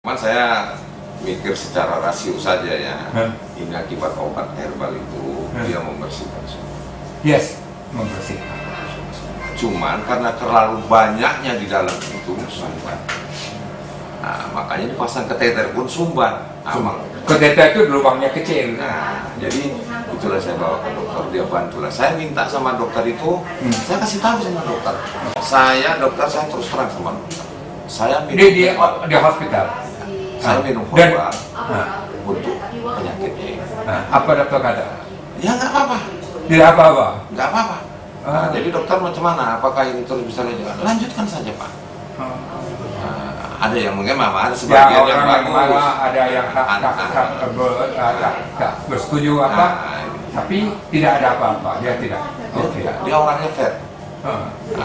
Cuman saya mikir secara rasio saja ya. Ini akibat obat herbal itu dia membersihkan semua. Yes, membersihkan. Cuman karena terlalu banyaknya di dalam itu sumbat. Nah, makanya dipasang kateter pun sumbat. Kateter itu lubangnya kecil. Nah, jadi itulah saya bawa ke dokter, dia bantulah. Saya minta sama dokter itu, saya kasih tahu sama dokter. Saya terus terang sama dokter. Saya minum di hospital. Saya minum obat untuk penyakitnya ini. Apa dokter kata? Ya nggak apa-apa. Tidak apa-apa. Nggak apa-apa. Nah, jadi dokter macam mana? Apakah ini terus bisa lanjutkan? Lanjutkan saja Pak. Ada yang mungkin ada sebagian yang bagus. Ada yang tak bersetuju apa? Tapi tidak ada apa-apa. Dia tidak. Dia orangnya fair.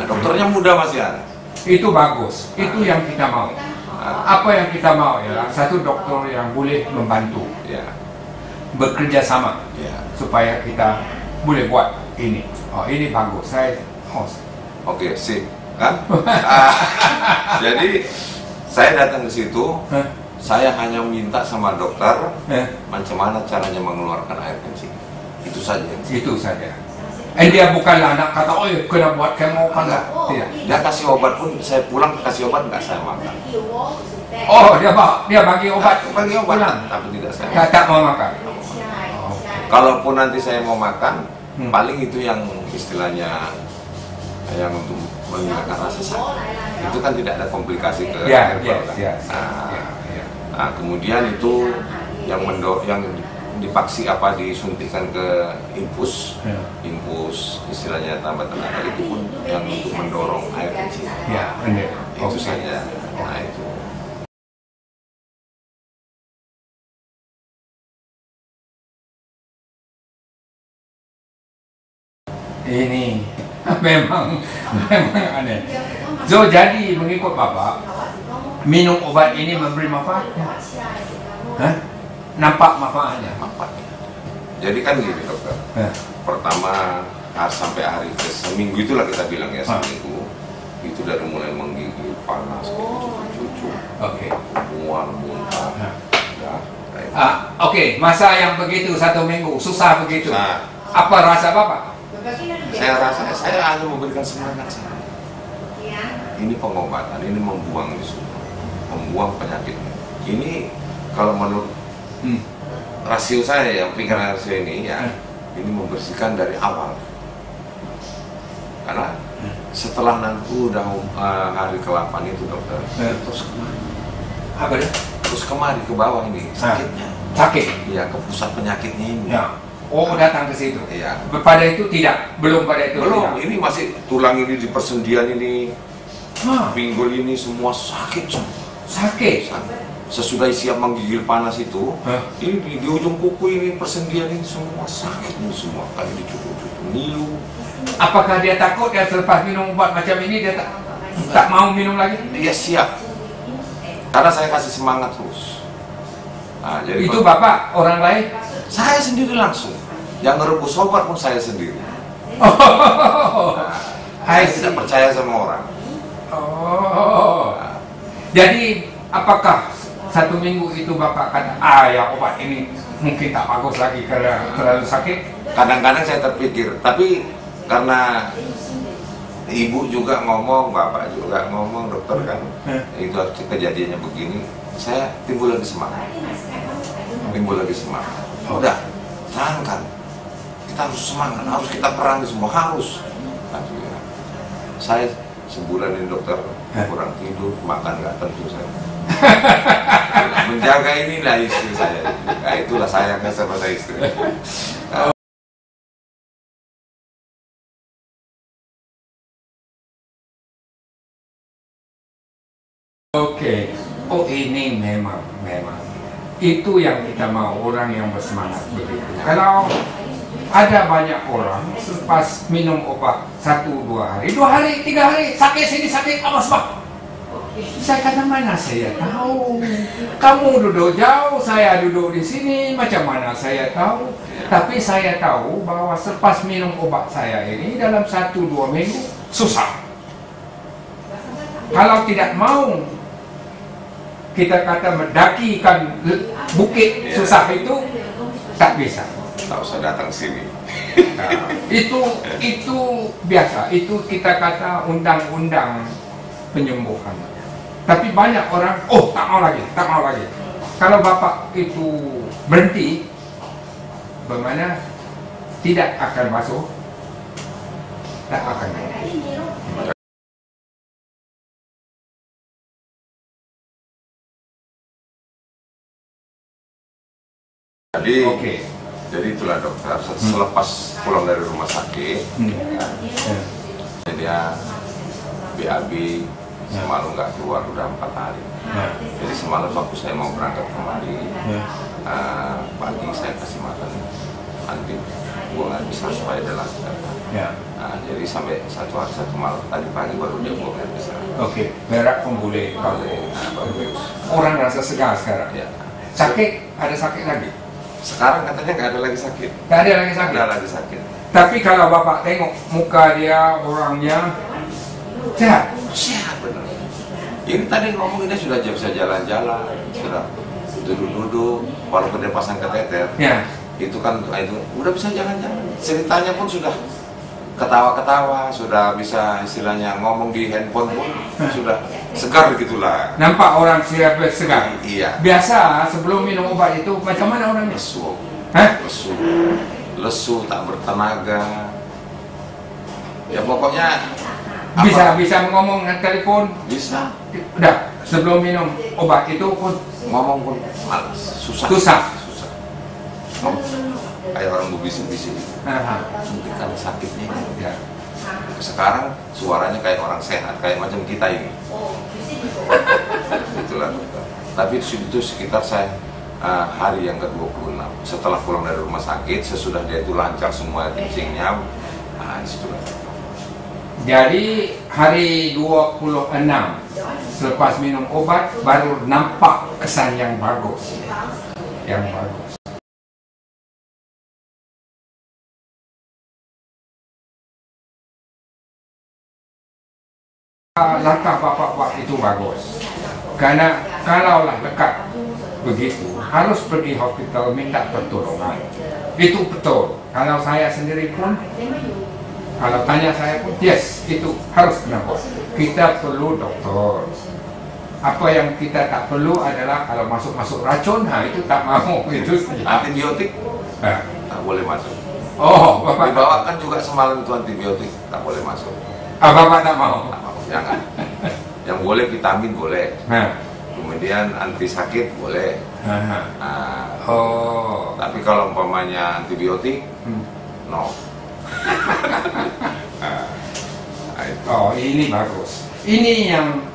Dokternya muda Mas ya. Itu bagus. Itu yang kita mau. Apa yang kita mau ya, satu dokter yang boleh membantu, bekerja sama, supaya kita boleh buat ini. Oh ini bagus, Oke, sip, kan? Jadi saya datang ke situ, saya hanya minta sama dokter, macam mana caranya mengeluarkan air kencing. Itu saja. Itu saja. Dia bukanlah anak kata, oh ya, kena buat kemo kan? Tidak. Dia kasih obat pun, saya pulang kasih obat nggak saya makan. Oh, dia bagi obat, pulang, tapi tidak saya. Tak mau makan. Kalaupun nanti saya mau makan, paling itu yang istilahnya yang untuk menghilangkan rasa sakit. Itu kan tidak ada komplikasi ke herbal. Nah, kemudian itu yang dipaksi disuntikan ke infus istilahnya tambah tenaga itu pun yang untuk mendorong air kencing. Itu saja. Nah itu. Ini memang aneh. So jadi mengikut Bapak, minum obat ini memberi manfaat? Nampak manfaatnya? Jadi kan gini dokter, pertama sampai hari ke seminggu itulah kita bilang ya, seminggu itu dari mulai menggigil, panas, cucu, mual, muntah. Masa yang begitu 1 minggu susah begitu. Apa rasa Bapak? Saya rasa saya hanya memberikan semangat saja. Ini pengobatan, ini membuang penyakitnya. Ini kalau menurut rasio saya, yang pikiran rasio ini ini membersihkan dari awal. Karena setelah nanti udah hari ke-8 itu dokter, terus kemari. Terus kemari ke bawah ini sakitnya. Sakit? Iya, ke pusat penyakitnya ini. Oh, datang ke situ. Iya. Pada itu belum pada itu. Belum, ini masih tulang ini di persendian ini, pinggul ini semua sakit semua. Sakit. Sesudah siap menggigil panas itu, ini di ujung kuku ini persendian ini semua sakit ini semua, kayak dicucuk-cucuk ngilu. Apakah dia takut ya selepas minum obat macam ini dia tak mau minum lagi? Dia siap, karena saya kasih semangat terus. Nah, jadi itu Bapak, orang lain? Saya sendiri langsung. Yang ngerebus obat pun saya sendiri. Saya tidak percaya sama orang. Jadi apakah 1 minggu itu Bapak kata, ya obat ini mungkin tak bagus lagi karena terlalu sakit? Kadang-kadang saya terpikir, tapi karena ibu juga ngomong, bapak juga ngomong, dokter kan, itu kejadiannya begini, saya timbul lagi semangat. Udah, terangkan. Kita harus semangat, harus kita perangi semua, harus. Saya sebulan ini dokter, kurang tidur, makan nggak tentu saya. Menjaga inilah istri saya. Nah, itulah sayangnya sama istri. Oh ini memang itu yang kita mau, orang yang bersemangat begitu. Kalau ada banyak orang selepas minum obat 1-2 hari, 2 hari, 3 hari sakit sini sakit apa sebab? Saya kata mana saya tahu. Kamu duduk jauh, saya duduk di sini, macam mana saya tahu? Tapi saya tahu bahwa selepas minum obat saya ini dalam 1-2 minggu susah. Kalau tidak mau kita kata mendakikan bukit susah itu tak bisa. Tak usah datang sini. Nah, itu biasa. Itu kita kata undang-undang penyembuhan. Tapi banyak orang, oh tak mau lagi, tak mau lagi. Kalau Bapak itu berhenti, bagaimana tidak akan masuk, tak akan masuk. Jadi itulah dokter, selepas pulang dari rumah sakit, dia BAB semalam nggak keluar udah 4 hari. Jadi semalam waktu saya mau berangkat kembali, pagi saya kasih makan anti buang air besar supaya dia lancar. Jadi sampai 1 hari 1 malam, tadi pagi baru dia buang air besar. Berak pun boleh. Bagus. Orang rasa segar sekarang. Sakit, ada sakit lagi? Sekarang katanya nggak ada lagi sakit. Nggak ada lagi sakit? Nggak ada lagi sakit. Tapi kalau Bapak tengok muka dia, orangnya sehat? Sehat benar. Ini tadi ngomong dia sudah bisa jalan-jalan, sudah duduk-duduk, walaupun dia pasang kateter. Itu kan itu udah bisa jalan-jalan. Ceritanya pun sudah ketawa-ketawa, sudah bisa istilahnya ngomong di handphone pun sudah segar gitulah. Nampak orang siap segar? Iya. Biasa sebelum minum obat itu macam mana orangnya? Lesu. Hah? Lesu, tak bertenaga. Ya pokoknya bisa ngomong dengan telepon? Bisa. Udah, sebelum minum obat itu pun ngomong pun malas, susah. Kayak orang berbisik-bisik. Mungkin karena sakitnya. Ya. Sekarang suaranya kayak orang sehat, kayak macam kita ini. Itulah dokter. Tapi itu sekitar saya hari yang ke-26 setelah pulang dari rumah sakit, sesudah dia itu lancar semua kencingnya. Disitulah. Jadi hari 26 selepas minum obat baru nampak kesan yang bagus. Langkah Bapak buat itu bagus. Karena kalaulah dekat begitu, harus pergi hospital minta pertolongan. Itu betul. Kalau saya sendiri pun, kalau tanya saya pun, yes, itu harus kena buat. Kita perlu dokter. Apa yang kita tak perlu adalah kalau masuk racun, itu tak mau. Itu antibiotik tak boleh masuk. Oh, Bapak dibawakan juga semalam itu antibiotik, tak boleh masuk. Bapak tak mau? Tak mau, jangan. Yang boleh vitamin boleh. Kemudian anti sakit boleh. Tapi kalau umpamanya antibiotik, no. Oh, ini bagus. Ini yang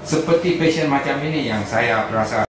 seperti pasien macam ini yang saya rasa